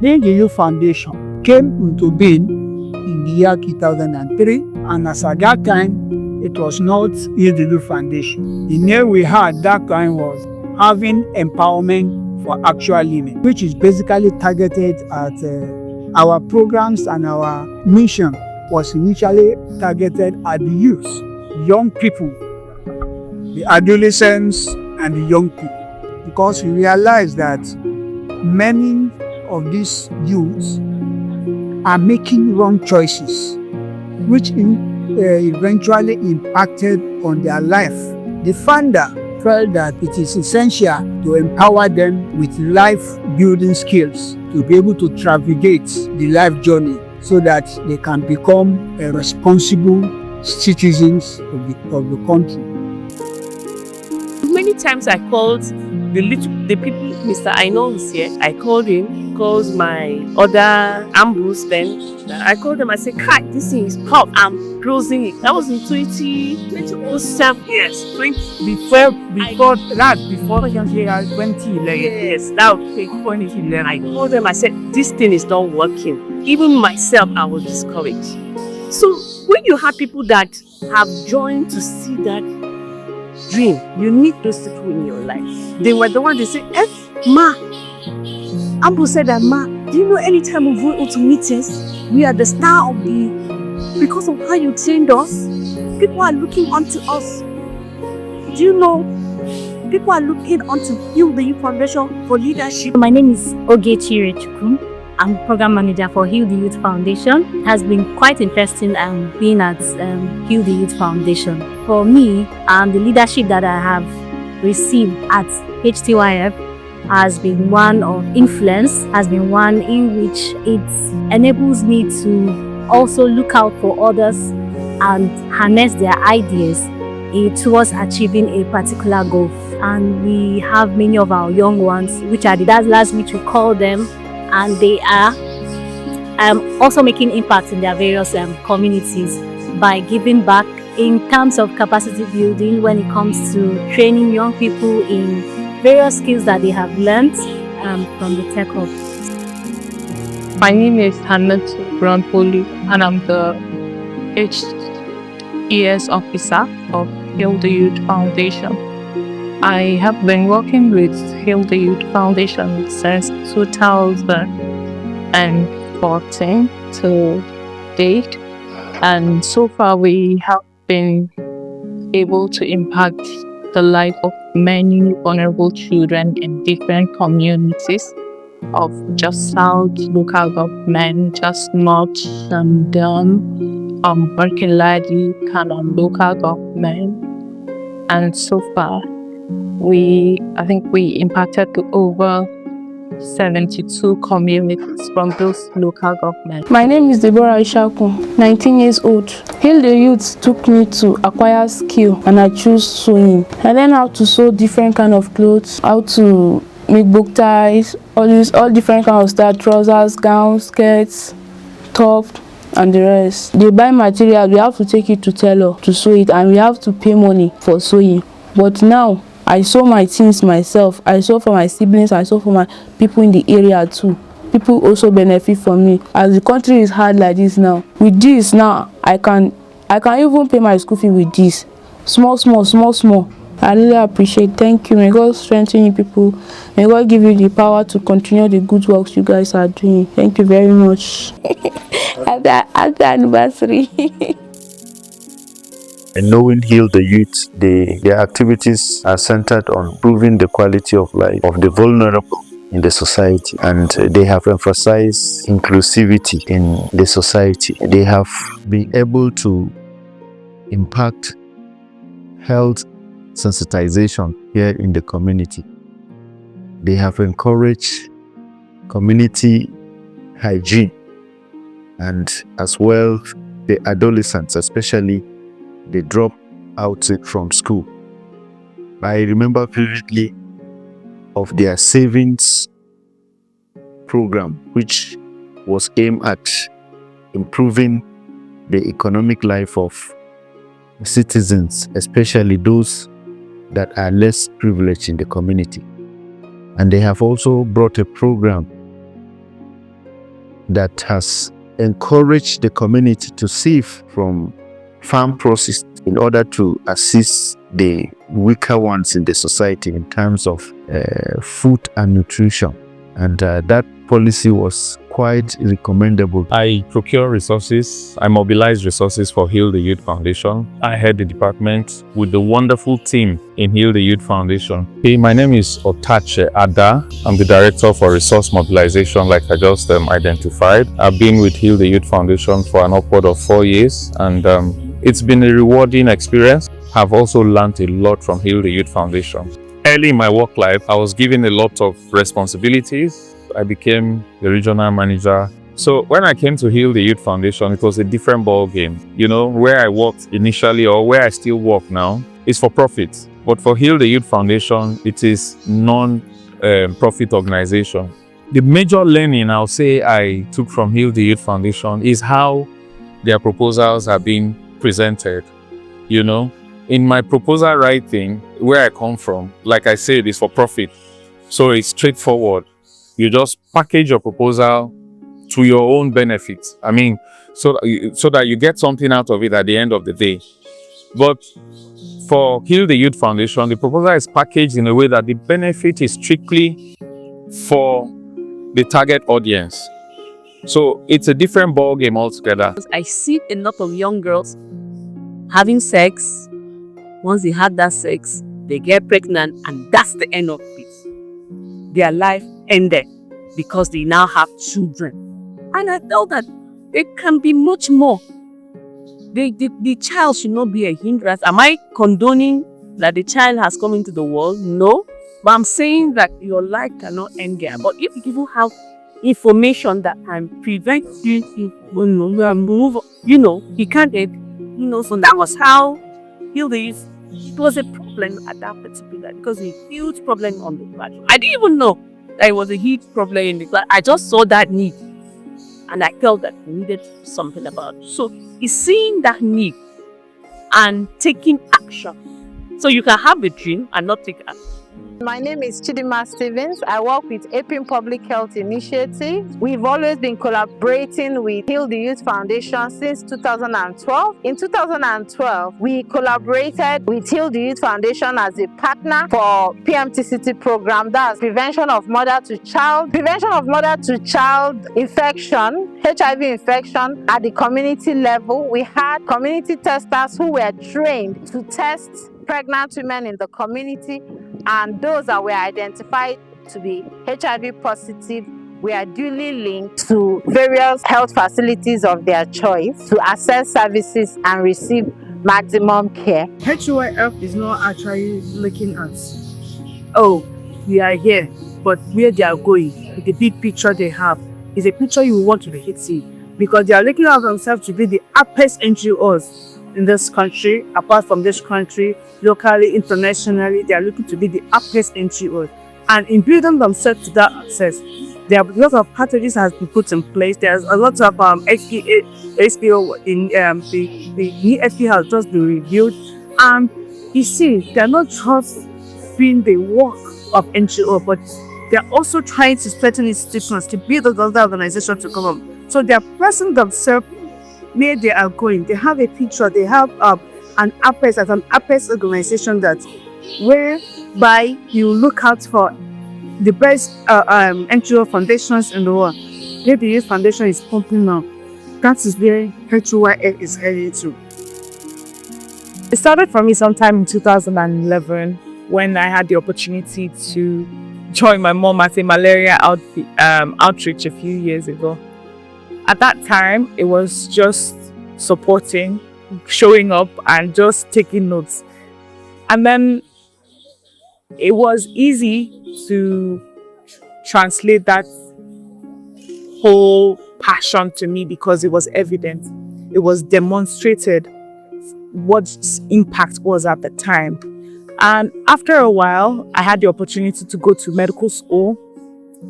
Heal the Youth Foundation came into being in the year 2003, and as at that time, it was not Heal the Youth Foundation. The name we had that time was Having Empowerment for Actual Living, which is basically targeted at our programs, and our mission was initially targeted at the youth, young people, the adolescents and the young people, because we realized that many of these youths are making wrong choices, which eventually impacted on their life. The founder felt that it is essential to empower them with life-building skills to be able to navigate the life journey so that they can become responsible citizens of the country. Many times I called the people, Mr. I know is here. I called him, calls my other ambush then. I called them, I said, "Kai, this thing is hot. I'm closing it." That was in 2007. Yes, before 2011. Yes, that was 2011. I called them, I said, "This thing is not working." Even myself, I was discouraged. So when you have people that have joined to see that dream, you need those people in your life. They were the ones they say, "Ma." Ambu said that, "Ma, do you know anytime we go into meetings, we are the star of the, because of how you trained us, people are looking onto us. Do you know, people are looking onto you, the Youth Foundation, for leadership." My name is Ogechi Rechukwu. I'm program manager for Heal the Youth Foundation. It has been quite interesting being at Heal the Youth Foundation. For me, the leadership that I have received at HTYF has been one of influence, has been one in which it enables me to also look out for others and harness their ideas towards achieving a particular goal. And we have many of our young ones, which are the dazzlers, which we call them, and they are also making impact in their various communities by giving back in terms of capacity building when it comes to training young people in various skills that they have learned from the tech hub. My name is Hannatu Brownpoli, and I'm the HES officer of Heal the Youth Foundation. I have been working with Heal the Youth Foundation since 2014 to date, and so far we have been able to impact the life of many vulnerable children in different communities of just South local government, just North Shandon, Working Lady, Canon local government, and so far I think we impacted over 72 communities from those local governments. My name is Deborah Ishaku, 19 years old. Heal the Youth took me to acquire skill, and I chose sewing. I learned how to sew different kind of clothes, how to make bow ties, all different kind of style, trousers, gowns, skirts, top, and the rest. They buy materials, we have to take it to tailor to sew it, and we have to pay money for sewing. But now I sew my things myself. I sew for my siblings, I sew for my people in the area too. People also benefit from me. As the country is hard like this now, with this now I can even pay my school fee with this. Small. I really appreciate. Thank you. May God strengthen you people. May God give you the power to continue the good works you guys are doing. Thank you very much. Happy anniversary. And knowing Heal the Youth, their activities are centered on improving the quality of life of the vulnerable in the society, and they have emphasized inclusivity in the society. They have been able to impact health sensitization here in the community. They have encouraged community hygiene, and as well the adolescents, especially they drop out from school. I remember vividly of their savings program, which was aimed at improving the economic life of citizens, especially those that are less privileged in the community. And they have also brought a program that has encouraged the community to save from farm process in order to assist the weaker ones in the society in terms of food and nutrition. And that policy was quite recommendable. I procure resources. I mobilize resources for Heal the Youth Foundation. I head the department with the wonderful team in Heal the Youth Foundation. Hey, my name is Otache Ada. I'm the director for resource mobilization, like I just identified. I've been with Heal the Youth Foundation for an upward of 4 years, and it's been a rewarding experience. I've also learned a lot from Heal the Youth Foundation. Early in my work life, I was given a lot of responsibilities. I became the regional manager. So when I came to Heal the Youth Foundation, it was a different ball game. You know, where I worked initially or where I still work now is for profit. But for Heal the Youth Foundation, it is non-profit organization. The major learning I'll say I took from Heal the Youth Foundation is how their proposals are being presented. You know, in my proposal writing, where I come from, like I said, it's for profit. So it's straightforward. You just package your proposal to your own benefit. I mean, so that you get something out of it at the end of the day. But for Heal the Youth Foundation, the proposal is packaged in a way that the benefit is strictly for the target audience. So it's a different ball game altogether. I see a lot of young girls having sex. Once they have that sex, they get pregnant, and that's the end of it. Their life ended because they now have children. And I felt that there can be much more. The child should not be a hindrance. Am I condoning that the child has come into the world? No. But I'm saying that your life cannot end there. But if you have information that can prevent you to move, you can't get, so that was how Heal the Youth. It was a problem at that particular, because a huge problem on the platform. I didn't even know that it was a huge problem in the class. I just saw that need, and I felt that we needed something about it. So it's seeing that need and taking action. So you can have a dream and not take action. My name is Chidima Stevens. I work with APIN Public Health Initiative. We've always been collaborating with Heal the Youth Foundation since 2012. In 2012, we collaborated with Heal the Youth Foundation as a partner for PMTCT program, that's prevention of mother to child infection, HIV infection at the community level. We had community testers who were trained to test pregnant women in the community, and those that were identified to be HIV positive were duly linked to various health facilities of their choice to access services and receive maximum care. HTYF is not actually looking at, We are here, but where they are going, the big picture they have, is a picture you want to be see, because they are looking at themselves to be the apex NGOs in this country. Apart from this country, locally, internationally, they are looking to be the apex NGOs. And in building themselves to that access, there are a lot of strategies has been put in place. There's a lot of SPO in the new SPO has just been reviewed. And you see, they're not just doing the work of NGO, but they're also trying to strengthen institutions to build another organization to come up. So they're pressing themselves where they are going. They have a picture. They have an apex as an apex organization that whereby you look out for the best NGO foundations in the world. Where the Youth Foundation is pumping now. That is where HTYF is heading to. It started for me sometime in 2011 when I had the opportunity to join my mom at a malaria outreach a few years ago. At that time, it was just supporting, showing up, and just taking notes. And then it was easy to translate that whole passion to me because it was evident. It was demonstrated what impact was at the time. And after a while, I had the opportunity to go to medical school.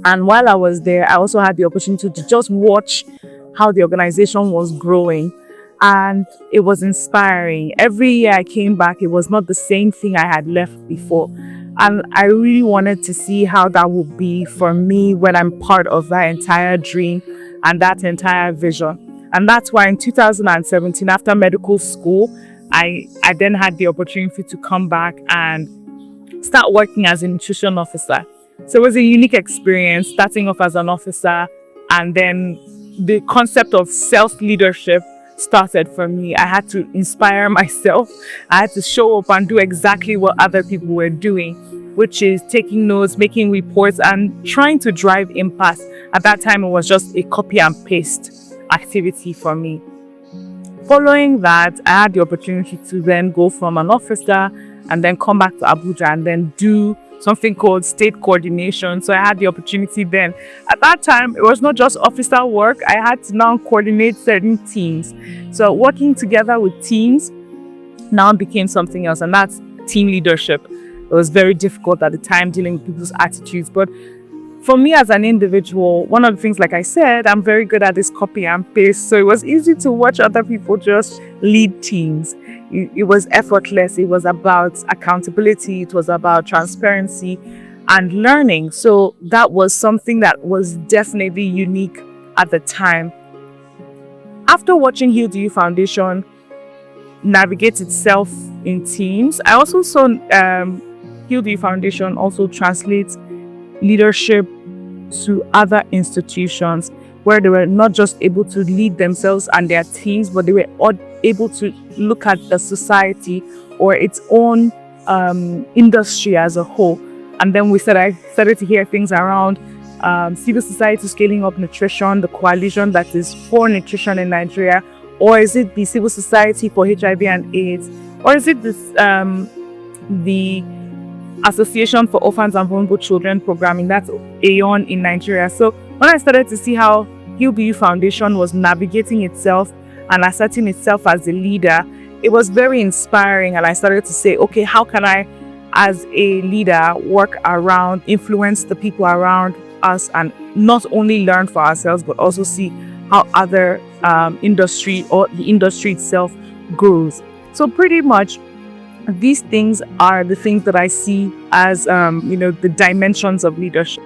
And while I was there, I also had the opportunity to just watch how the organization was growing. And it was inspiring. Every year I came back, it was not the same thing I had left before. And I really wanted to see how that would be for me when I'm part of that entire dream and that entire vision. And that's why in 2017, after medical school, I then had the opportunity to come back and start working as a nutrition officer. So it was a unique experience starting off as an officer, and then the concept of self-leadership started for me. I had to inspire myself. I had to show up and do exactly what other people were doing, which is taking notes, making reports, and trying to drive impact. At that time, it was just a copy and paste activity for me. Following that, I had the opportunity to then go from an officer and then come back to Abuja and then do something called state coordination. So I had the opportunity then. At that time, it was not just officer work. I had to now coordinate certain teams. So working together with teams now became something else, and that's team leadership. It was very difficult at the time dealing with people's attitudes. But for me as an individual, one of the things, like I said, I'm very good at this copy and paste. So it was easy to watch other people just lead teams. It was effortless. It was about accountability. It was about transparency and learning. So that was something that was definitely unique at the time. After watching Heal the Youth Foundation navigate itself in teams, I also saw Heal the Youth Foundation also translate leadership to other institutions, where they were not just able to lead themselves and their teams, but they were able to look at the society or its own industry as a whole. And then I started to hear things around civil society scaling up nutrition, the coalition that is for nutrition in Nigeria, or is it the civil society for HIV and AIDS, or is it this the Association for Orphans and Vulnerable Children programming, that's AON in Nigeria. So when I started to see how Heal the Youth Foundation was navigating itself and asserting itself as a leader, it was very inspiring. And I started to say, okay, how can I, as a leader, work around, influence the people around us, and not only learn for ourselves, but also see how other industry or the industry itself grows. So pretty much, these things are the things that I see as, the dimensions of leadership.